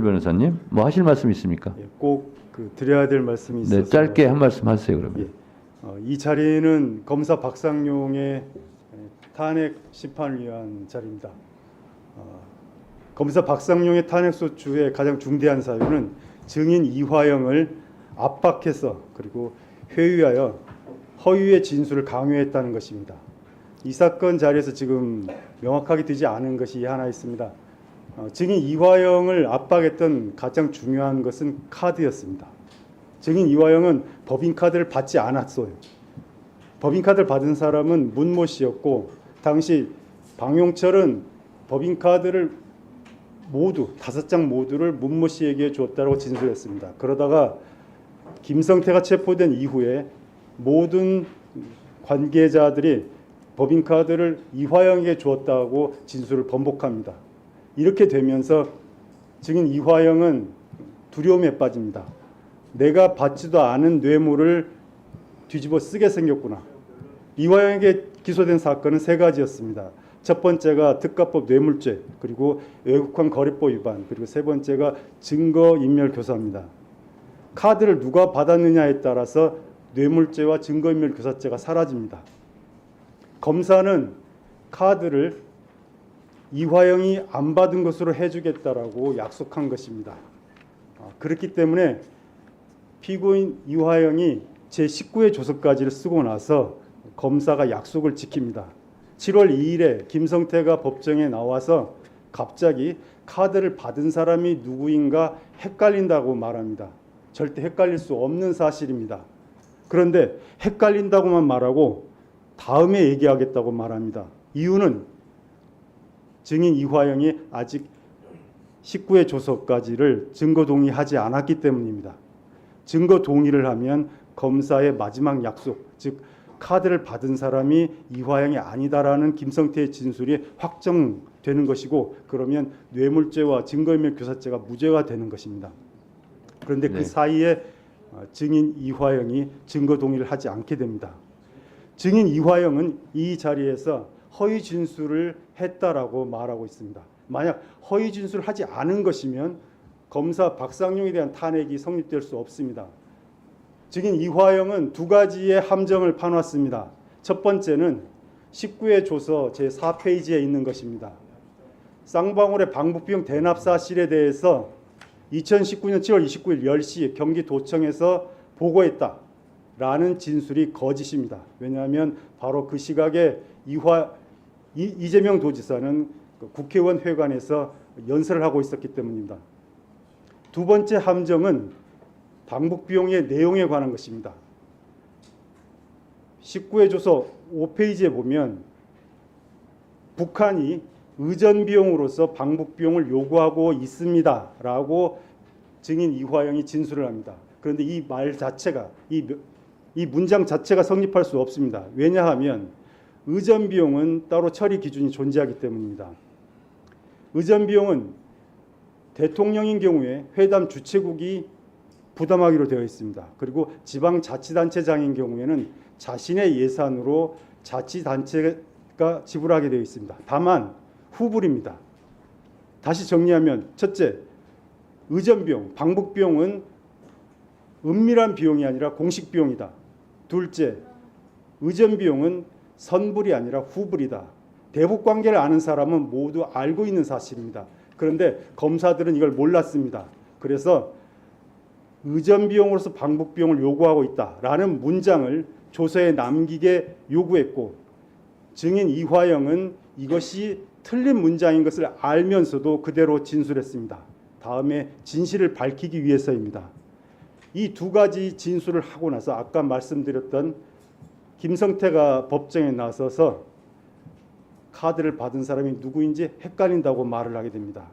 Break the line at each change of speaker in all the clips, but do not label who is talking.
변호사님, 뭐 하실 말씀 있습니까?
예, 꼭 드려야 될 말씀이 있어서
네, 짧게 한 말씀 하세요. 그러면.
예, 이 자리는 검사 박상용의 탄핵 심판을 위한 자리입니다. 검사 박상용의 탄핵소추의 가장 중대한 사유는 증인 이화영을 압박해서 그리고 회유하여 허위의 진술을 강요했다는 것입니다. 이 사건 자리에서 지금 명확하게 되지 않은 것이 하나 있습니다. 증인 이화영을 압박했던 가장 중요한 것은 카드였습니다. 증인 이화영은 법인카드를 받지 않았어요. 법인카드를 받은 사람은 문모 씨였고, 당시 방용철은 법인카드를 모두 5장 모두를 문모 씨에게 줬다고 진술했습니다. 그러다가 김성태가 체포된 이후에 모든 관계자들이 법인카드를 이화영에게 주었다고 진술을 번복합니다. 이렇게 되면서 증인 이화영은 두려움에 빠집니다. 내가 받지도 않은 뇌물을 뒤집어 쓰게 생겼구나. 이화영에게 기소된 사건은 3가지였습니다. 첫 번째가 특가법 뇌물죄, 그리고 외국환 거래법 위반, 그리고 세 번째가 증거인멸교사입니다. 카드를 누가 받았느냐에 따라서 뇌물죄와 증거인멸교사죄가 사라집니다. 검사는 카드를 이화영이 안 받은 것으로 해주겠다라고 약속한 것입니다. 그렇기 때문에 피고인 이화영이 제19회 조서까지를 쓰고 나서 검사가 약속을 지킵니다. 7월 2일에 김성태가 법정에 나와서 갑자기 카드를 받은 사람이 누구인가 헷갈린다고 말합니다. 절대 헷갈릴 수 없는 사실입니다. 그런데 헷갈린다고만 말하고 다음에 얘기하겠다고 말합니다. 이유는 증인 이화영이 아직 19회 조서까지를 증거 동의하지 않았기 때문입니다. 증거 동의를 하면 검사의 마지막 약속, 즉 카드를 받은 사람이 이화영이 아니다라는 김성태의 진술이 확정되는 것이고, 그러면 뇌물죄와 증거인멸교사죄가 무죄가 되는 것입니다. 그런데 그 사이에 증인 이화영이 증거 동의를 하지 않게 됩니다. 증인 이화영은 이 자리에서 허위 진술을 했다라고 말하고 있습니다. 만약 허위 진술을 하지 않은 것이면 검사 박상용에 대한 탄핵이 성립될 수 없습니다. 증인 이화영은 2가지의 함정을 파놨습니다. 첫 번째는 19회 조서 제4페이지에 있는 것입니다. 쌍방울의 방북비용 대납 사실에 대해서 2019년 7월 29일 10시 경기도청에서 보고했다라는 진술이 거짓입니다. 왜냐하면 바로 그 시각에 이재명 도지사는 국회의원 회관에서 연설을 하고 있었기 때문입니다. 두 번째 함정은 방북비용의 내용에 관한 것입니다. 19회 조서 5페이지에 보면 북한이 의전비용으로서 방북비용을 요구하고 있습니다 라고 증인 이화영이 진술을 합니다. 그런데 이 말 자체가, 이 문장 자체가 성립할 수 없습니다. 왜냐하면 의전비용은 따로 처리 기준이 존재하기 때문입니다. 의전비용은 대통령인 경우에 회담 주최국이 부담하기로 되어 있습니다. 그리고 지방자치단체장인 경우에는 자신의 예산으로 자치단체가 지불하게 되어 있습니다. 다만 후불입니다. 다시 정리하면, 첫째, 의전비용, 방북비용은 은밀한 비용이 아니라 공식 비용이다. 둘째, 의전비용은 선불이 아니라 후불이다. 대북관계를 아는 사람은 모두 알고 있는 사실입니다. 그런데 검사들은 이걸 몰랐습니다. 그래서 의전비용으로서 방북비용을 요구하고 있다라는 문장을 조서에 남기게 요구했고, 증인 이화영은 이것이 틀린 문장인 것을 알면서도 그대로 진술했습니다. 다음에 진실을 밝히기 위해서입니다. 이 2가지 진술을 하고 나서 아까 말씀드렸던 김성태가 법정에 나서서 카드를 받은 사람이 누구인지 헷갈린다고 말을 하게 됩니다.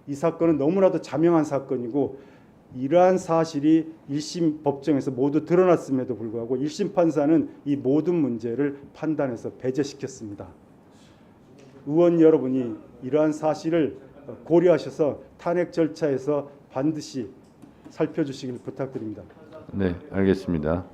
이 사건은 너무나도 자명한 사건이고, 이러한 사실이 1심 법정에서 모두 드러났음에도 불구하고 1심 판사는 이 모든 문제를 판단해서 배제시켰습니다. 의원 여러분이 이러한 사실을 고려하셔서 탄핵 절차에서 반드시 살펴주시길 부탁드립니다.
네, 알겠습니다.